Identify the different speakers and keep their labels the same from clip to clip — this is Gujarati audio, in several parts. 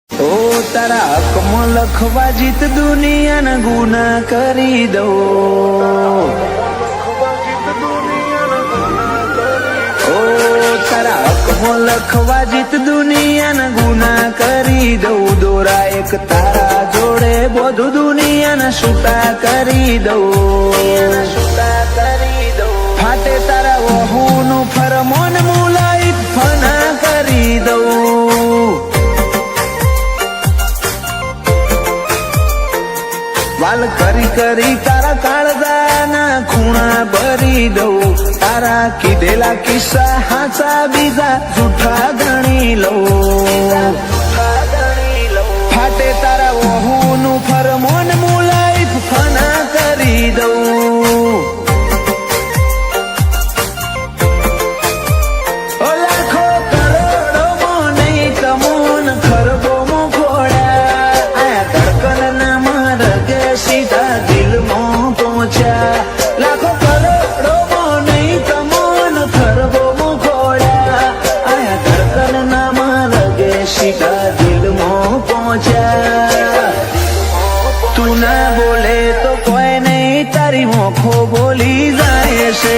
Speaker 1: ઓ તારા હકમાં લખવા જીત દુનિયાના ગુના કરી દઉં. ઓ તારા હકમાં લખવા જીત દુનિયાના ગુના કરી દઉં. દોરા એક તારા જોડે બધું દુનિયાના છૂટા કરી દઉં. ફાટે તારા વહુનું ફરમોન મુલાઈ ફના કરી દઉં. વાલ કરી કરી તારા કાળજાના ખૂણા ભરી દઉં. તારા કીધેલા કિસ્સા હાચા બીજા જૂઠા ગણી લઉં. ફાટે તારા વહુનું ફરમોન મુલાઈ ફના કરી દઉં. લાખો કરોડોમાં નહીં તમોન ખરબોમાં ફોડ્યા. આયા ધડકનના માર્ગે સીધા દિલમાં પહોંચ્યા. લાખો કરોડોમાં નહીં તમોન ખરબોમાં ફોડ્યા. આયા ધડકનના માર્ગે સીધા દિલમાં પહોંચ્યા. તું ના બોલે તો કોઈ નહીં તારી મોખો બોલી જાય છે.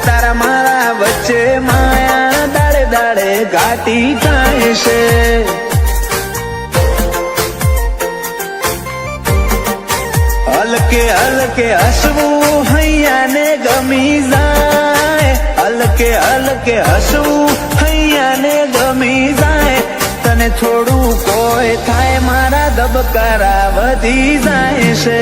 Speaker 1: તારા મારા વચ્ચે માયા દાડે દાડે ઘાટી થાય છે. હલકે હલકે હસવું હૈયાને ગમી જાય. હલકે હલકે હસવું હૈયાને ગમી જાય. તને થોડું કોઈ થાય મારા ધબકારા વધી જાય છે.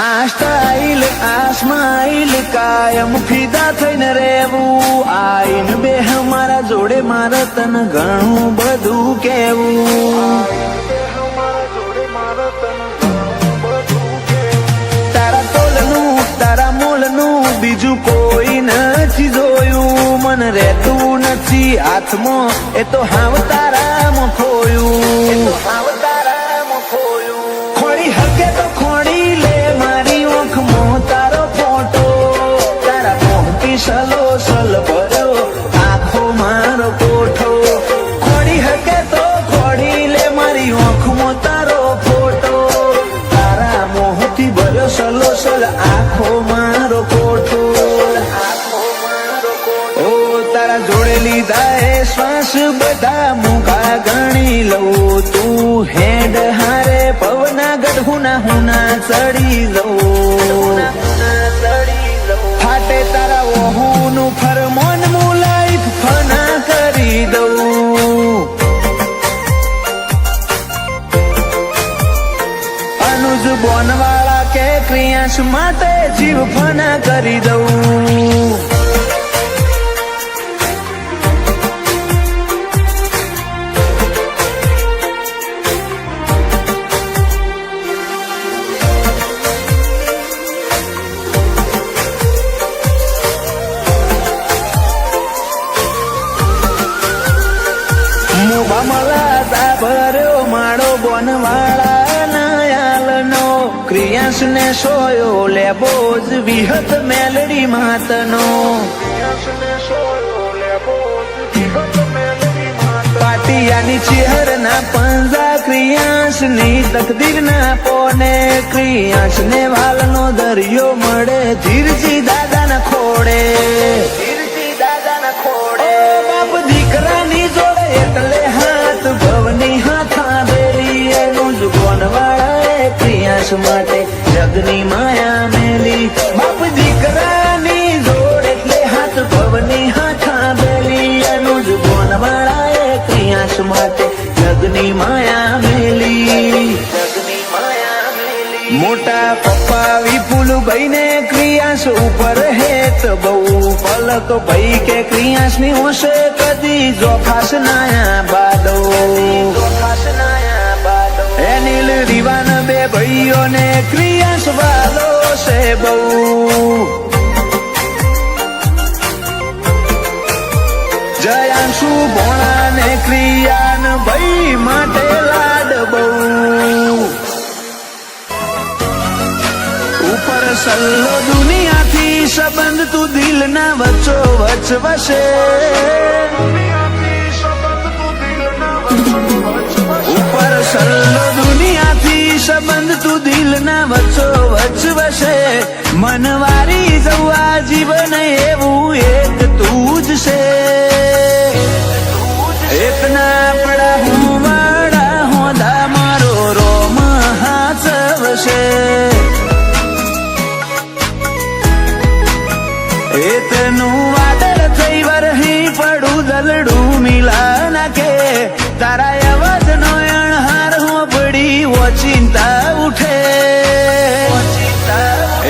Speaker 1: આ સ્ટાઇલ આ સ્માઇલ કાયમ ફિદા થઈને રહેવું. આઈને બે મારા જોડે મારે તને ઘણું બધું કેવું. તારા તોલનું તારા મોલનું બીજું કોઈ નથી જોયું. મને રહેતું નથી હાથમાં એ તો હાવ તારામાં ખોયું. ખોડી હકે તો ખોડી લે મારી ઓંખમાં તારો ફોટો. તારા મોંથી સલો સલ ભર્યો આખો મારો કોઠો. ખોડી હકે તો ખોડી લે મારી ઓંખમાં તારો ફોટો. તારા મોંથી ભર્યો સલો સલ આખો મારો કોઠો. ઓ તારા જોડે લીધા એ શ્વાસ બધા મુખા ગણી લઉં. તું હેડ હારે પવના ગઢુના હુના ચડી લઉં. ફાટે તારા વહુનું ફરમોન મુલાઈ ફના કરી દઉં. અનુજ બોનવાળા કે ક્રિયાંશ માટે જીવ ફના કરી દઉં. ભર્યો માળો બોનવાળા નાયાલનો. ક્રિયાંશ ને સોયો લેબો જ વિહત મેલડી માતનો. પાટિયાની ચેહરના પંજા ક્રિયાંશ ની તકદીર ના પોને. ક્રિયાંશ ને વાલનો દરિયો મળે ધીરજી દાદા ના ખોડે. બાપ દીકરાની જોડે એટલે હાથ ભવની હાથા બેલી. એનું જ બોનવાળાએ ક્રિયાંશ માટે જગની માયા મેલી. બાપ દીકરાની જોડે એટલે હાથ ભવની હાથા બેલી. એનું જ બોનવાળાએ ક્રિયાંશ માટે જગની માયા મેલી. મોટા પપ્પા વિપુલભાઈ ને ક્રિયાંશ ઉપર હેત બહુ. પલક ભાઈ કે ક્રિયાંશ ની હોશે કદી જોખાશ નાયા બાદો. એ નીલ રીવાન બે ભાઈઓને ક્રિયાશ વાલો છે બહુ. જયાંશુ ભોણાને ક્રિયાન ભાઈ માટે લાડ બહુ. ઉપર સલ્લો દુનિયાથી સંબંધ તું દિલના વચ્ચો વચ વસે. ઉપર સલ્લો દુનિયાથી સંબંધ તું દિલના વચ્ચો વચ વસે. મનવારી જવા જીવન એવું એક તું જ છે. એકના પડા હું વાળા હોદા મારો રોમ હાચવશે. એતનું વાદળ થઈ વરહી પડું દલડું મિલા નાખે. તારા અવાજનો અણહાર હોંભળી ઓચિંતા ઉઠે.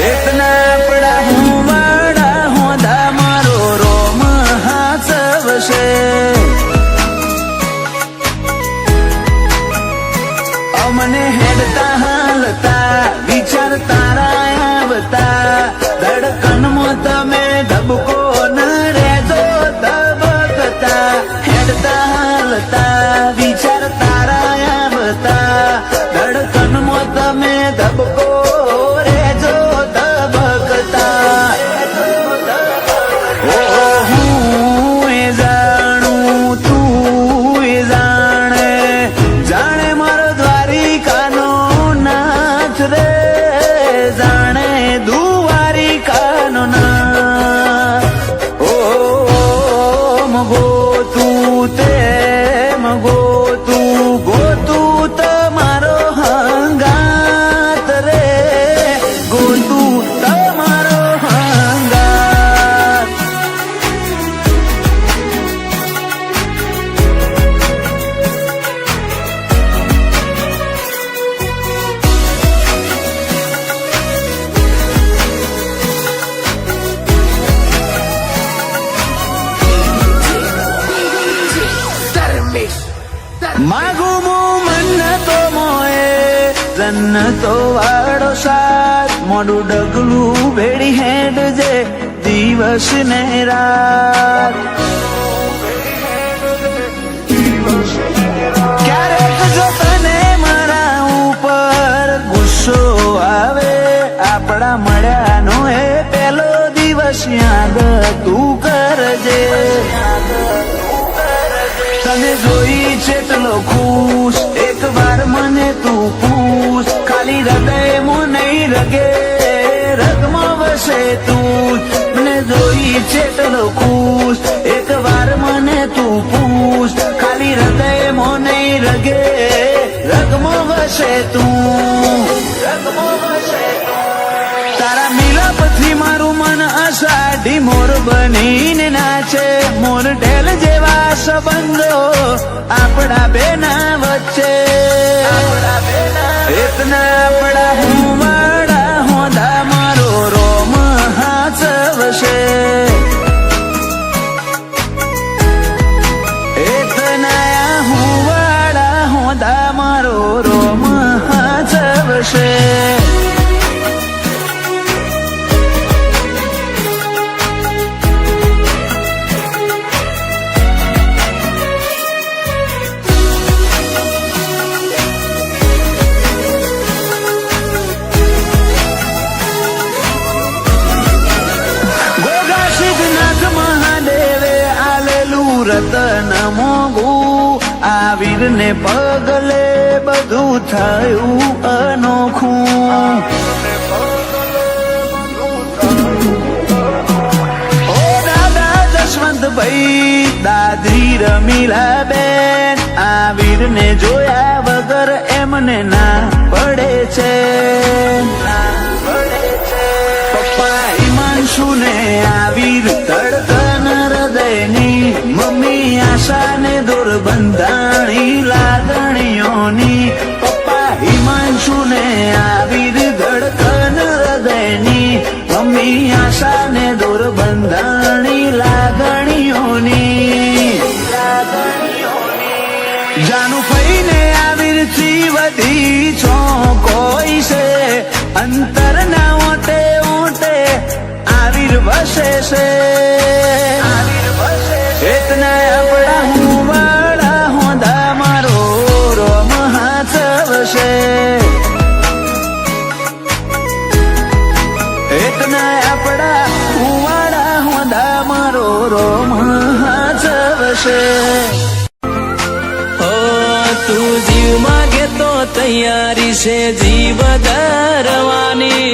Speaker 1: એતના પડા હું વાળા હોદા મારો રોમ હાચવશે. અમને હેડતા હાલતા વિચાર તારા આવતા. ધડકનમાં તમે ધબકો ન રહેજો ધબકતા. હેડતા હાલતા વિચાર તારા આવતા. ધડકનમાં તમે ધબકો રહેજો ધબકતા. ઓ હું એ જાણું તું એ જાણે. જાણે મારો દ્વારિકાનો નાથ રે. જાણે દ્વારિકાનો નાથ. ઓ ગોતું તે ગોતું તમારો હંગાત રે. ગોતું તમારો હંગાત. માગું હું મન્નતો મોએ જન્નતો વાળો સાથ. મોડું ડગલું ભેડી હેડ જે દિવસ ને રાત. ક્યારેક જો તને મારા ઉપર ગુસ્સો આવે. આપણા મળ્યાનો એ પેલો દિવસ યાદ તું કરજે. તને જોઈ જેટલો ખુશ એક વાર મને તું પૂછ. ખાલી હૃદયમાં નહીં રગે રગમાં વસે તું. મને જોઈ જેટલો ખુશ એક વાર મને તું પૂછ. ખાલી હૃદયમાં નહીં રગે રગમાં વસે તું. તારા મિલાપથી મારું મન અષાઢી મોર બનીને નાચે. મોર ઢેલ જેવા સંબંધો આપણા બેના વચ્ચે. એતના પડા હું વાળા હોદા મારો રોમ હાચવશે. એતના હું વાળા હોદા મારો રોમ હાચવશે. રતન મોગું આ વીરને પગલે બધું થયું અનોખું. ઓ દાદા જશવંતભાઈ દાદી રમીલા બેન. આ વીરને જોયા વગર એમને ના પડે છે. પપ્પા હિમાંશુને આ વીર ધડકન હૃદયની. મમ્મી આશાને દોર બંધાણી લાગણીઓની. પપ્પા હિમાંશુને આ વીર ધડકન હૃદયની. મમ્મી આશાને દોર બંધાણી લાગણીઓની. જાનું ફઈને આ વીરથી વધી છો કોઈ છે. અંતરના ઓટે ઓટે આવીર વસે છે એતના આપણા હું વાળા હોંદા મારો રોમ હાચવશે એતના આપણા હું વાળા હોંદા મારો રોમ હાચવશે તું જીવ માગે તો તૈયારી છે જીવ ધરવાની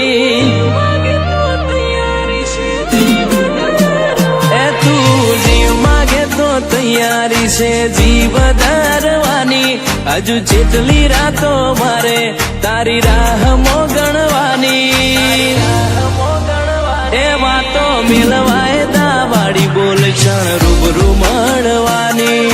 Speaker 1: એ તું જીવ માગે તો તૈયારી છે જીવ ધરવાની હજુ જેટલી રાતો મારે તારી રાહ ગણવાની એ વાતો મિલવાય દાવાડી બોલ ક્ષણ રૂબરૂ મળવાની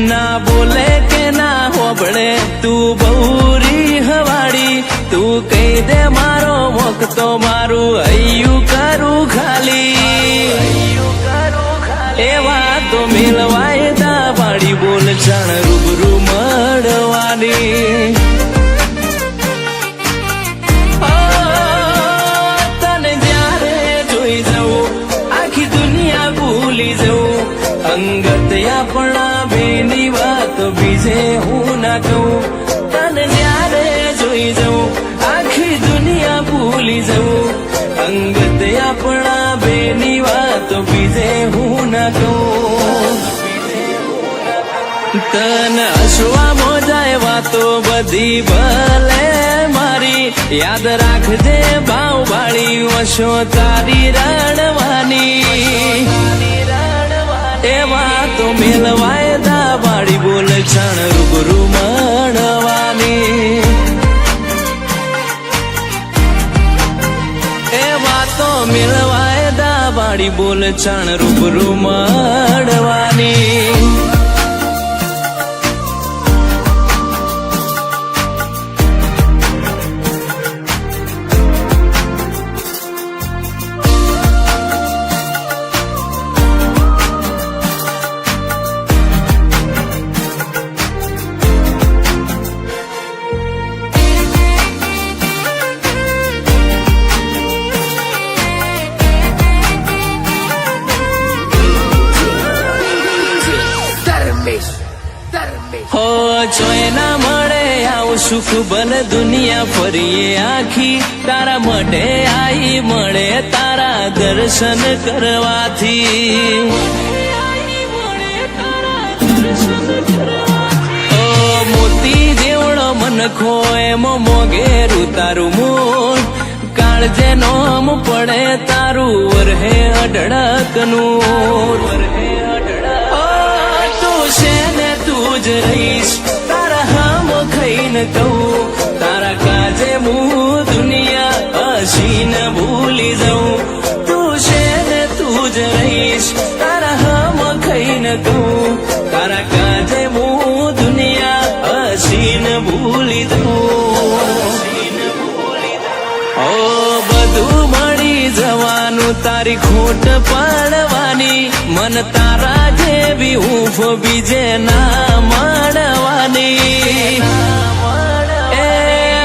Speaker 1: ના બોલે કે ના હોબળે તું બહુરી હવાડી તું કહી દે મારો વખતો મારું હૈયું કરું ખાલી એવા તો મેલવાય દાવાડી બોલ ક્ષણ રૂબરૂ મળવાની તને જ્યારે જોઈ જવું આખી દુનિયા ભૂલી જવું અંગત આપણા બેની વાત બીજે હું ના કહું તને જ્યારે જોઈ જવું આખી દુનિયા ભૂલી જવું અંગત આપણા બેની વાત બીજે હું ના કહું તને હસવા મોજાય વાતો બધી ભલે મારી યાદ રાખજે ભાવ વાળી વશો તારી રણવાની એવા તો મેલવાય દાવાડી બોલ ક્ષણ રૂબરૂ મળવાની એવા તો મેલવાય દાવાડી બોલ ક્ષણ રૂબરૂ મળવાની હો જોઈ ના મળે આવું સુખ બલ દુનિયા ફરીએ આખી તારા માટે આઈ મળે તારા દર્શન કરવાથી ઓ મોતી જેવડો મનખો એમ મોગેરું તારું મૂળ કાળજે નોમ પડે તારું વરહે અઢળકનું વરહે તું છે ને તું જ રહીશ તારા હામ ખાઈને કહું તારા કાજે હું દુનિયા હસીને ભૂલી જાઉં તું છે ને તું જ રહીશ તારા હામ ખાઈને કહું તારા કાજે હું દુનિયા હસીને ભૂલી જાઉં ઓ બધું મળી જવાનું તારી ખોટ પડવાની મન તારા જેવી ઊંફ બીજે ના મળવાની એ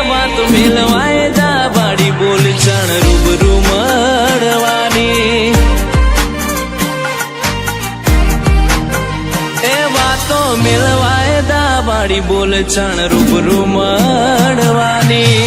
Speaker 1: વાત મિલવાય દાવાડી બોલ ક્ષણ રૂબરૂ મળવાની એ વાતો મિલવાય દાવાડી બોલ ક્ષણ રૂબરૂ મળવાની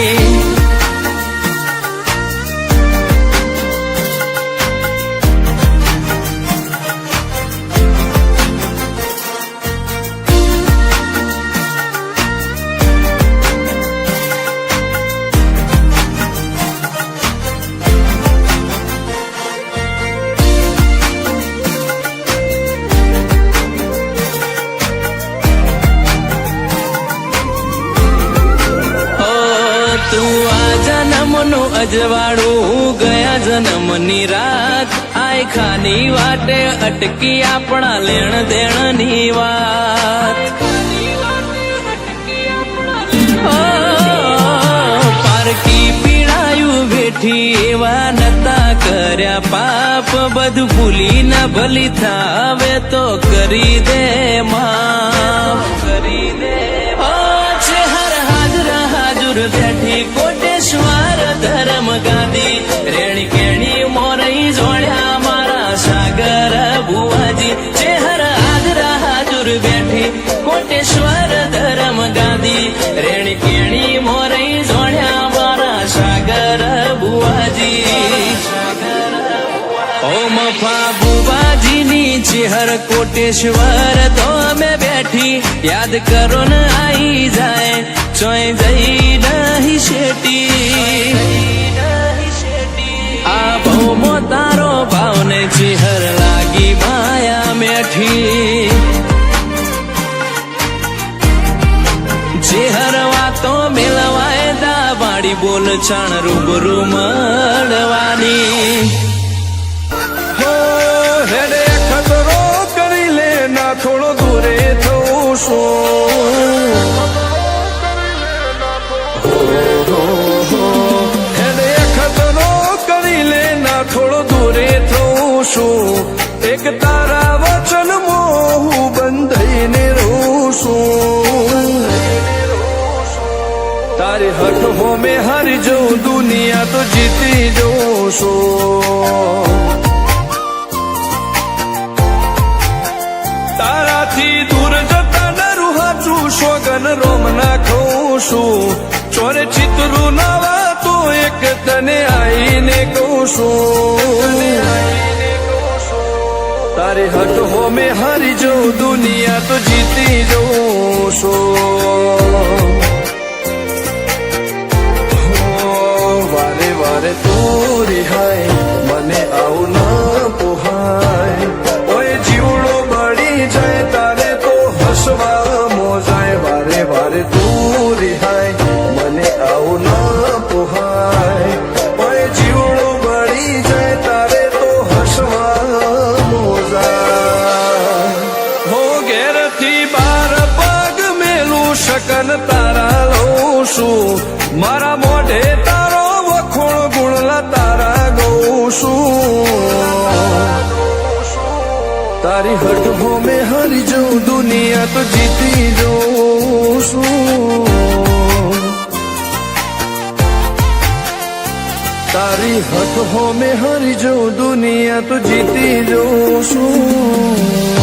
Speaker 1: તું આ જન્મનું અજવાળું ગયા જન્મની રાત આય ખાની વાટે અટકી આપણા લેણ દેણની વાત પારકી પીડાયું બેઠી એવા નતા કર્યા પાપ બધું ભૂલી ના ભલી થાવે તો કરી દે માફ કરી દે
Speaker 2: કોટેશ્વર ધરમ ગાદી રેણી કેણી મોરઈ જોડ્યા મારા સાગર બુવાજી ઓમ ફા બુવાજીની ચેહર કોટેશ્વર તો અમે બેઠી યાદ કરો ને આઈ જાય ચોય જઈ નહીં શેટી આ ભૌમો તારો ભાવને ચેહર લાગી માયા મેઠી ચેહર વાતો મેલવાય દા વાડી બોલ છાણ રૂબરૂ મળવાની
Speaker 3: હેડે ખતરો કરી લે ના થોડો દૂરે થવું શું હેડે ખતરો કરી લે ના થોડો દૂરે થવું શું એક તારા વચન મોહ બંધાઈને રહું છું તારી હઠ હો મેં હારી જઉં દુનિયા તો જીતી જઉં છું તારાથી દૂર જતા ડરું હાચું સોગન રોમ ના ખઉં છું ચોરે ચિતરું નાવા તો એક તને આઈને કહું છું તારી હટ હો મેં હારી જઉં દુનિયા તો જીતી જઉં છું વારે વારે તું રિહાય મને આવું ના પોહાય ઓય જીવડો બળી જાય તારે તો હસવા મોજાય વારે વારે તું રિહાય મને આવું ના પોહાય ઓય જીવડો બળી જાય તારે તો હસવા મોજાય હો ઘેરથી બાર પગ મેલું શકન તારા લઉં છું મારા મોઢે તારો વખોણ ગુણલા તારા ગઉં છું તારી હટ હો મેં હારી જઉં દુનિયા તો જીતી જઉં છું તારી હટ હો મેં હારી જઉં દુનિયા તો જીતી જઉં છું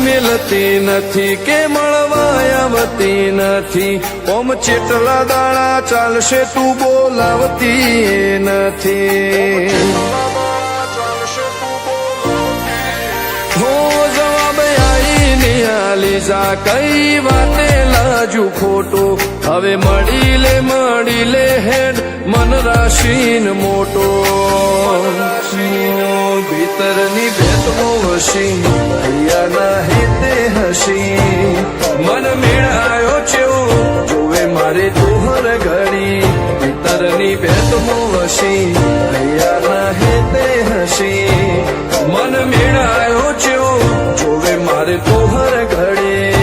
Speaker 3: મેલતી નથી કે મળવા આવતી નથી ઓમ ચેટલા દાડા ચાલશે તું બોલાવતી નથી હો જવાબ આઈને આલી જા કઈ વાતે લાજુ ખોટું હવે મળી લે હેડ મન રાશીન મોટો ભીતરની ભેટનો વસી હૈયાના હેતે હસી મન મેળાયો છેવો જોવે મારે તુહર ઘડી ભીતરની ભેટનો વસી હૈયાના હેતે હસી મન મેળાયો છેવો જોવે મારે તુહર ઘડી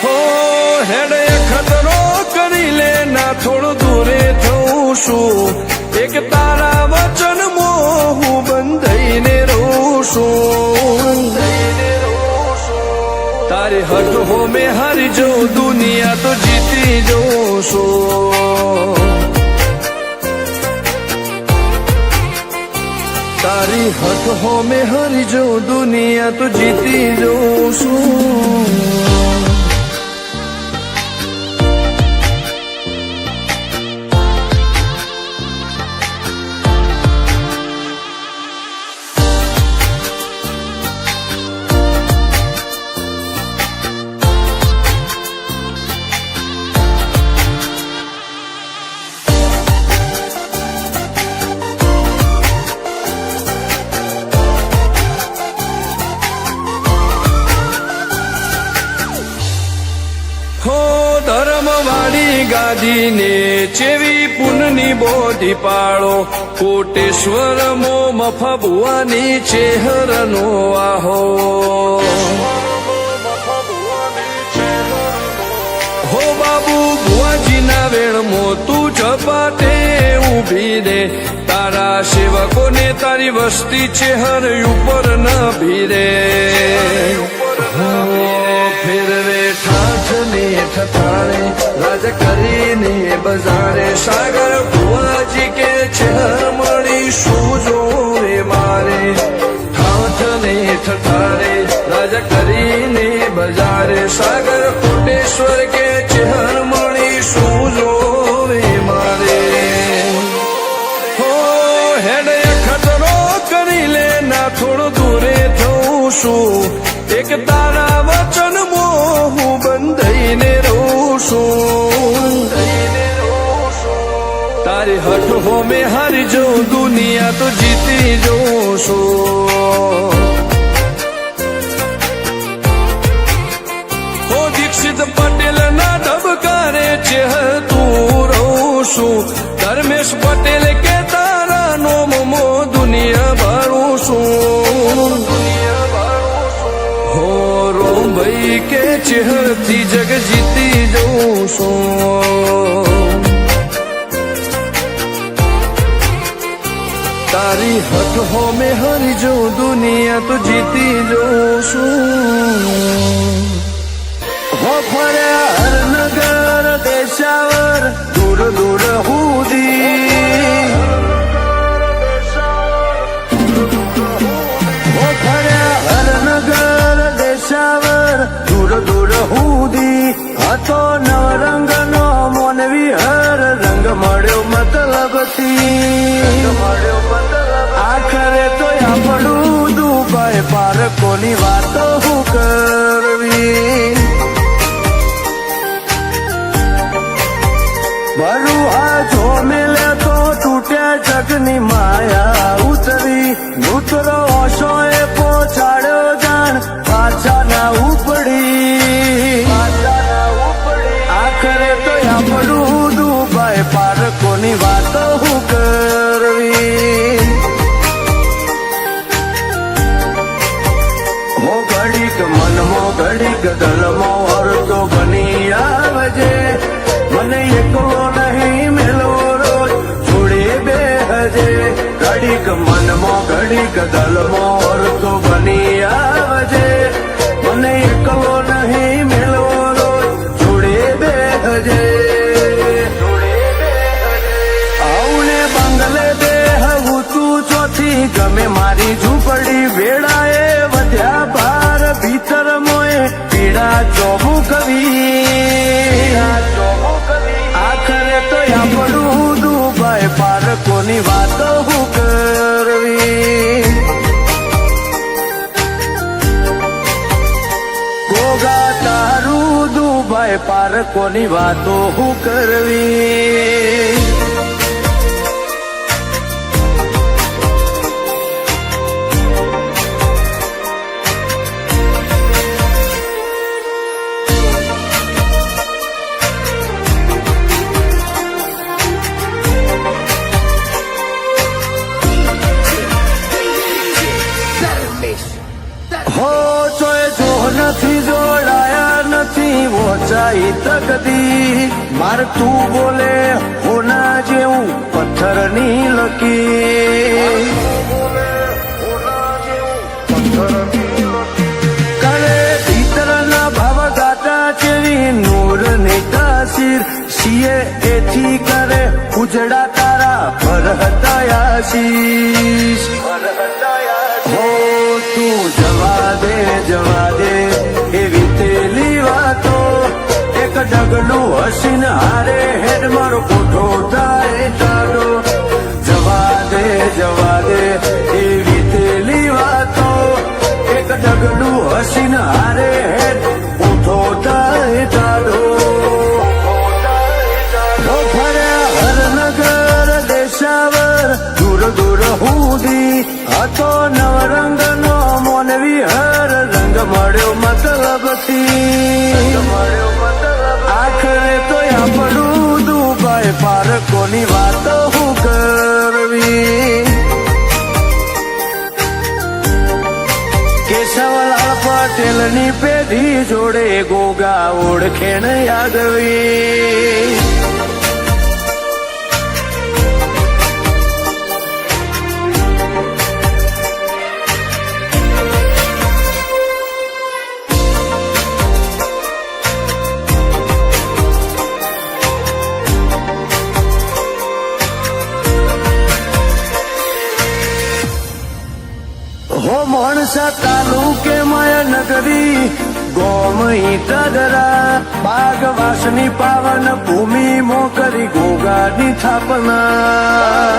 Speaker 3: હો હેડે ખતરો કરી લે ના થોડું દૂરે થઉં છું એક તારા વચન મોહ બંધાઈને રહું છું તારી હટ હો મેં હારી જઉં દુનિયા તો જીતી જઉં છું તારી હટ હો મેં હારી જઉં દુનિયા તો જીતી જઉં છું માની ગાદીને ચેવી પુનની બોધી પાળો કોટેશ્વર મો મફા ભુવાની ચેહરનો આહો હો બાબુ ભુવાજીના વેણમો તું ઝપાટે ઊભી રે તારા સેવકોને તારી વસ્તી ચેહર ઉપર ન ભીરે ફેરવે ઠાઠ ને ઠઠાણે રાજ કરીને બજારે સાગર ભુવાજી કે ચેહર મળી શું જોવે મારે ઠાઠ ને ઠઠાણે રાજ કરીને બજારે સાગર કોટેશ્વર કે ચેહર મળી શું જોવે મારે હો હેડ ખતરો કરી લે ના થોડો દૂરે થઉં છું એક તારા વચન હું બંધાઈને રહું છું તારી હઠ હો મેં હારી જઉં દુનિયા તો જીતી જઉં છું હો દીક્ષિત પટેલ ના ધબકારે ચેહર તું રહું છું ધર્મેશ પટેલ કે તારા નોમ મો દુનિયા ભારું છું હો રોમ ભાઈ કે ચેહરથી જગ જીતી જઉં છું તારી હઠ હો મેં હરી જઉં દુનિયા તો જીતી જઉં છું
Speaker 1: હો ફર્યા હરનગર દેશાવર દૂર દૂર હુદી હો ફર્યા હરનગર દેશાવર દૂર દૂર હુદી હતો નવરંગ નો મોનવી હર રંગ મળ્યો મતલબથી આખરે તો આપણું દુબાઈ પારકોની વાતો હું કરવી ભરું આ જો મેલે તો તૂટ્યા જગની માયા ઉતરી નૂતરો ઓશો એ પહોંચાડ્યો જાણ પાછા ના ઉપડી આખરે તો આપણું દુબાઈ પારકોની વાતો હું કરવી હો ઘડીક મનમો ઘડીક દલમો અર્થો બની આવજે મને એકલો નહીં મેલો રોજ છોડે બે હજે ઘડીક મનમો ઘડીક દલમો અર્થો બની આવજે મને એકલો નહીં મેલો રોજ છોડે બે હજે આઉને બંગલે દે હું તું ચોથી ગમે મારી ઝૂંપડી વેળાએ વધ્યા બાર ભીતર મોએ પીડા ચોમું કવી આખરે તો આપણું દુબાઈ પારકોની વાતો હું કરવી ગોગા તારું દુબાઈ પારકોની વાતો હું કરવી હો ચોય જો નથી જોડાયા નથી ઓછાઈ તકદી માર તું બોલે હોના જેવું પથ્થરની લકી કરે ભીતરના ભાવ ગાતા ચેવી નૂર ની તાસીર સીએ એથી કરે ઉજડા તારા ભરહતા આશીષ હો તું જવા દે એવી તેલી વાતો એક ડગલું હસીને હારે હેડ મારો કોઠો થાય ટાડો જવા દે એવી તેલી વાતો એક ડગલું હસીને હારે હેડ કોઠો થાય ટાડો ફર્યા હરનગર દેશાવર દૂર દૂર હુદી હતો નવરંગ નો મોનવી હર રંગ મળ્યો મતલબથી આખરે તો આપણું
Speaker 3: દુભાઈ પારકોની વાતો હું કરવી. કેશવલાલ પટેલની પેઢી જોડે ગોગા ઓળખેણ યાદવી. હો મોણસા તાલુકે માયા નગરી ગોમ ઈટદરા બાગવાસની પાવન ભૂમિ મોકરી ગોગાની થાપના.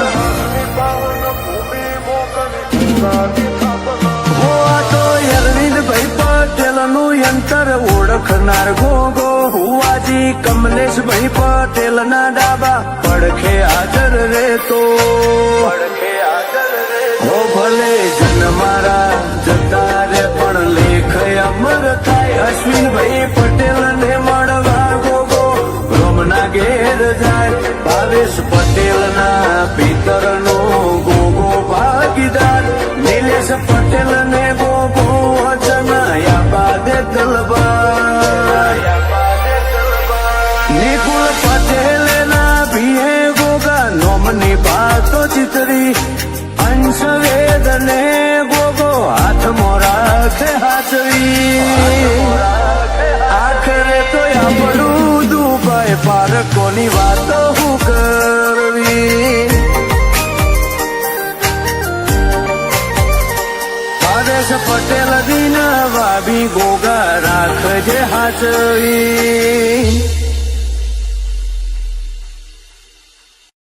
Speaker 3: હો આ તો અરવિંદભાઈ પટેલનું યંત્ર ઓળખનાર ગોગો હુવાજી કમલેશભાઈ પટેલના ડાબા પડખે હાજર રહેતો. હો ભલે જન મારા જતા રે પણ લેખ અમર થાય. અશ્વિનભાઈ પટેલ ને મળવા ગોગો બ્રહ્મના ઘેર જાય. ભાવેશ પટેલ ના પિતર નો ગોગો ભાગીદાર. નિલેશ પટેલ ને ગોગો વચન બાદે દલબાર. નિકુલ પટેલ ના ભીએ ગોગા નોમની બાતો ચિતરી. અંશ વેદ ને ગોગો હાથમાં રાખે હાચવી. આખરે તો આપણું દુભાઈ પારકોની વાતો હું કરવી. ભાવેશ પટેલ દિન વાબી ગોગા રાખજે હાચવી.